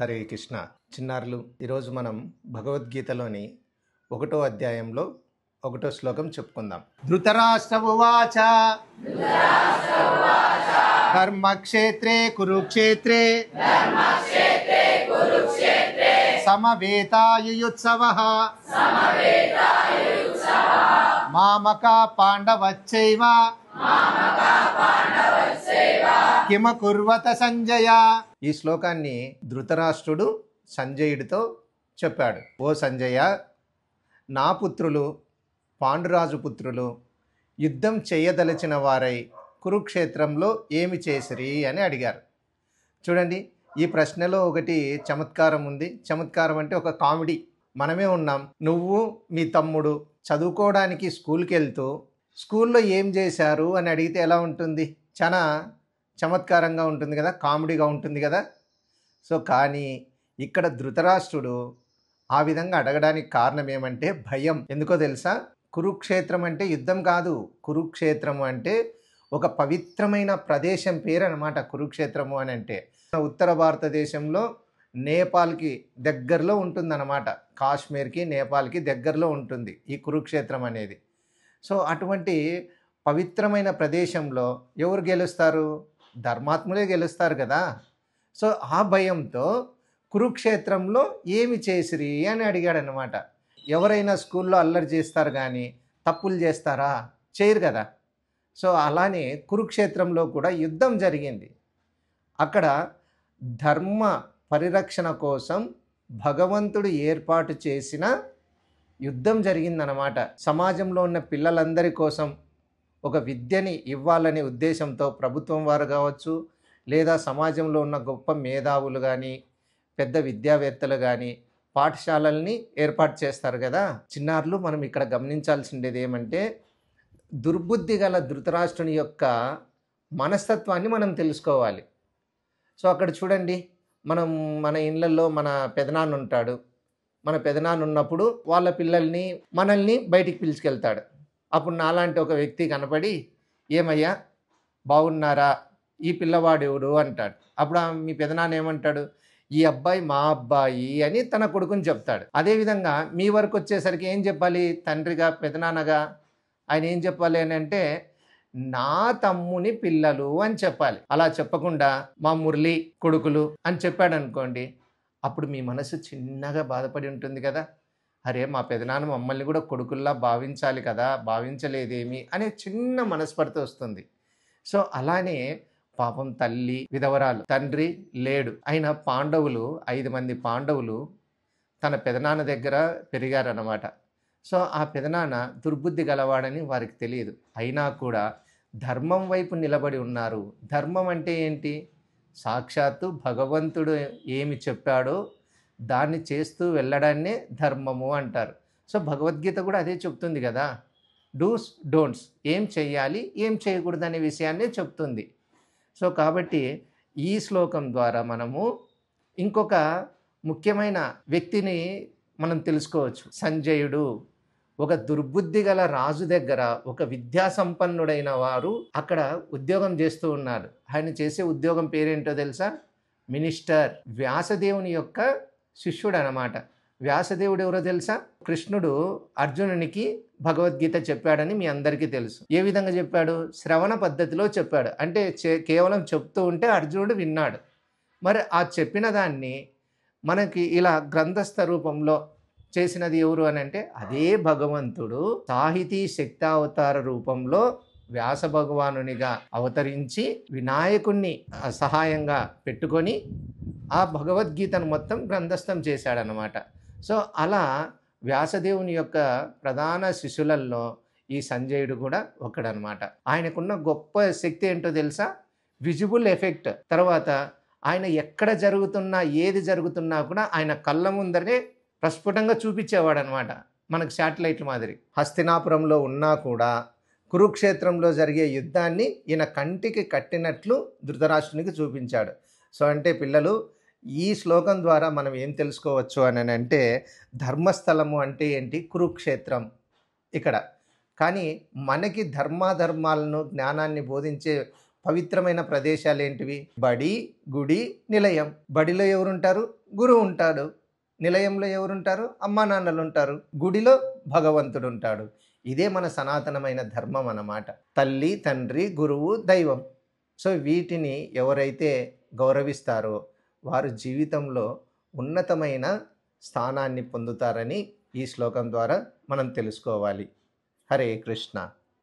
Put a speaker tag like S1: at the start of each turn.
S1: హరే కృష్ణ. చిన్నారులు, ఈరోజు మనం భగవద్గీతలోని 1వ అధ్యాయంలో 1వ శ్లోకం చెప్పుకుందాం. ధృతరాష్ట్ర ఉవాచ ధర్మక్షేత్రే కురుక్షేత్రే సమవేతాయుయుత్సవః మామకా పాండవచ్చైవ కిమకుర్వత సంజయ. ఈ శ్లోకాన్ని ధృతరాష్ట్రుడు సంజయుడితో చెప్పాడు. ఓ సంజయ, నా పుత్రులు పాండురాజు పుత్రులు యుద్ధం చేయదలిచిన వారై కురుక్షేత్రంలో ఏమి చేసిరి అని అడిగారు. చూడండి, ఈ ప్రశ్నలో ఒకటి చమత్కారం ఉంది. చమత్కారం అంటే ఒక కామెడీ. మనమే ఉన్నాం, నువ్వు మీ తమ్ముడు చదువుకోవడానికి స్కూల్కి వెళ్తూ స్కూల్లో ఏం చేశారు అని అడిగితే ఎలా ఉంటుంది? చాలా చమత్కారంగా ఉంటుంది కదా, కామెడీగా ఉంటుంది కదా. సో కానీ ఇక్కడ ధృతరాష్ట్రుడు ఆ విధంగా అడగడానికి కారణం ఏమంటే భయం. ఎందుకో తెలుసా? కురుక్షేత్రం అంటే యుద్ధం కాదు. కురుక్షేత్రము అంటే ఒక పవిత్రమైన ప్రదేశం పేరు అన్నమాట. కురుక్షేత్రము అని అంటే ఉత్తర భారతదేశంలో నేపాల్కి దగ్గరలో ఉంటుందన్నమాట. కాశ్మీర్కి నేపాల్కి దగ్గరలో ఉంటుంది ఈ కురుక్షేత్రం అనేది. సో అటువంటి పవిత్రమైన ప్రదేశంలో ఎవరు గెలుస్తారు? ధర్మాత్ములే గెలుస్తారు కదా. సో ఆ భయంతో కురుక్షేత్రంలో ఏమి చేసిరి అని అడిగాడనమాట. ఎవరైనా స్కూల్లో అల్లరి చేస్తారు కానీ తప్పులు చేస్తారా? చేయరు కదా. సో అలానే కురుక్షేత్రంలో కూడా యుద్ధం జరిగింది. అక్కడ ధర్మ పరిరక్షణ కోసం భగవంతుడు ఏర్పాటు చేసిన యుద్ధం జరిగిందనమాట. సమాజంలో ఉన్న పిల్లలందరి కోసం ఒక విద్యని ఇవ్వాలనే ఉద్దేశంతో ప్రభుత్వం వారు కావచ్చు, లేదా సమాజంలో ఉన్న గొప్ప మేధావులు కానీ పెద్ద విద్యావేత్తలు కానీ పాఠశాలల్ని ఏర్పాటు చేస్తారు కదా. చిన్నారులు, మనం ఇక్కడ గమనించాల్సిండేది ఏమంటే దుర్బుద్ధి గల ధృతరాష్ట్రుని యొక్క మనస్తత్వాన్ని మనం తెలుసుకోవాలి. సో అక్కడ చూడండి, మన ఇళ్ళల్లో మన పెదనాన్న ఉంటాడు. మన పెదనాన్న ఉన్నప్పుడు వాళ్ళ పిల్లల్ని మనల్ని బయటికి పిలుచుకెళ్తాడు. అప్పుడు నాలాంటి ఒక వ్యక్తి కనపడి, ఏమయ్యా బాగున్నారా, ఈ పిల్లవాడు ఎవడు అంటాడు. అప్పుడు మీ పెదనాన్న ఏమంటాడు? ఈ అబ్బాయి మా అబ్బాయి అని తన కొడుకుని చెప్తాడు. అదేవిధంగా మీ వరకు వచ్చేసరికి ఏం చెప్పాలి? తండ్రిగా పెదనాన్నగా ఆయన ఏం చెప్పాలి అని అంటే నా తమ్ముని పిల్లలు అని చెప్పాలి. అలా చెప్పకుండా మా మురళి కొడుకులు అని చెప్పాడు అనుకోండి, అప్పుడు మీ మనసు చిన్నగా బాధపడి ఉంటుంది కదా. అరే, మా పెదనాన్న మమ్మల్ని కూడా కొడుకుల్లా భావించాలి కదా, భావించలేదేమి అనే చిన్న మనస్పర్ధ వస్తుంది. సో అలానే పాపం తల్లి విధవరాలు, తండ్రి లేడు అయిన పాండవులు 5 మంది పాండవులు తన పెదనాన్న దగ్గర పెరిగారన్నమాట. సో ఆ పెదనాన్న దుర్బుద్ధి గలవాడని వారికి తెలియదు. అయినా కూడా ధర్మం వైపు నిలబడి ఉన్నారు. ధర్మం అంటే ఏంటి? సాక్షాత్తు భగవంతుడు ఏమి చెప్పాడో దాన్ని చేస్తూ వెళ్ళడాన్నే ధర్మము అంటారు. సో భగవద్గీత కూడా అదే చెప్తుంది కదా. డూస్ డోంట్స్, ఏం చేయాలి ఏం చేయకూడదు అనే విషయాన్నే చెప్తుంది. సో కాబట్టి ఈ శ్లోకం ద్వారా మనము ఇంకొక ముఖ్యమైన వ్యక్తిని మనం తెలుసుకోవచ్చు. సంజయుడు ఒక దుర్బుద్ధి గల రాజు దగ్గర ఒక విద్యా సంపన్నుడైన వారు అక్కడ ఉద్యోగం చేస్తూ ఉన్నారు. ఆయన చేసే ఉద్యోగం పేరేంటో తెలుసా? మినిస్టర్. వ్యాసదేవుని యొక్క శిష్యుడు అన్నమాట. వ్యాసదేవుడు ఎవరో తెలుసా? కృష్ణుడు అర్జునునికి భగవద్గీత చెప్పాడని మీ అందరికీ తెలుసు. ఏ విధంగా చెప్పాడు? శ్రవణ పద్ధతిలో చెప్పాడు. అంటే కేవలం చెప్తూ ఉంటే అర్జునుడు విన్నాడు. మరి ఆ చెప్పిన దాన్ని మనకి ఇలా గ్రంథస్థ రూపంలో చేసినది ఎవరు అని అంటే అదే భగవంతుడు సాహితీ శక్తావతార రూపంలో వ్యాస భగవానునిగా అవతరించి వినాయకుణ్ణి సహాయంగా పెట్టుకొని ఆ భగవద్గీతను మొత్తం గ్రంథస్థం చేశాడనమాట. సో అలా వ్యాసదేవుని యొక్క ప్రధాన శిష్యులలో ఈ సంజయుడు కూడా ఒకడనమాట. ఆయనకున్న గొప్ప శక్తి ఏంటో తెలుసా? Visible effect. తర్వాత ఆయన ఎక్కడ జరుగుతున్నా ఏది జరుగుతున్నా కూడా ఆయన కళ్ళ ముందరే ప్రస్ఫుటంగా చూపించేవాడు అనమాట, మనకు శాటిలైట్ మాదిరి. హస్తినాపురంలో ఉన్నా కూడా కురుక్షేత్రంలో జరిగే యుద్ధాన్ని ఈయన కంటికి కట్టినట్లు ధృతరాష్ట్రునికి చూపించాడు. సో అంటే పిల్లలు, ఈ శ్లోకం ద్వారా మనం ఏం తెలుసుకోవచ్చు అని అంటే ధర్మస్థలము అంటే ఏంటి? కురుక్షేత్రం ఇక్కడ. కానీ మనకి ధర్మాధర్మాలను జ్ఞానాన్ని బోధించే పవిత్రమైన ప్రదేశాలు ఏంటివి? బడి, గుడి, నిలయం. బడిలో ఎవరుంటారు? గురువు ఉంటాడు. నిలయంలో ఎవరుంటారు? అమ్మా నాన్నలు ఉంటారు. గుడిలో భగవంతుడు ఉంటాడు. ఇదే మన సనాతనమైన ధర్మం అన్నమాట. తల్లి, తండ్రి, గురువు, దైవం. సో వీటిని ఎవరైతే గౌరవిస్తారో వారు జీవితంలో ఉన్నతమైన స్థానాన్ని పొందుతారని ఈ శ్లోకం ద్వారా మనం తెలుసుకోవాలి. హరే కృష్ణ.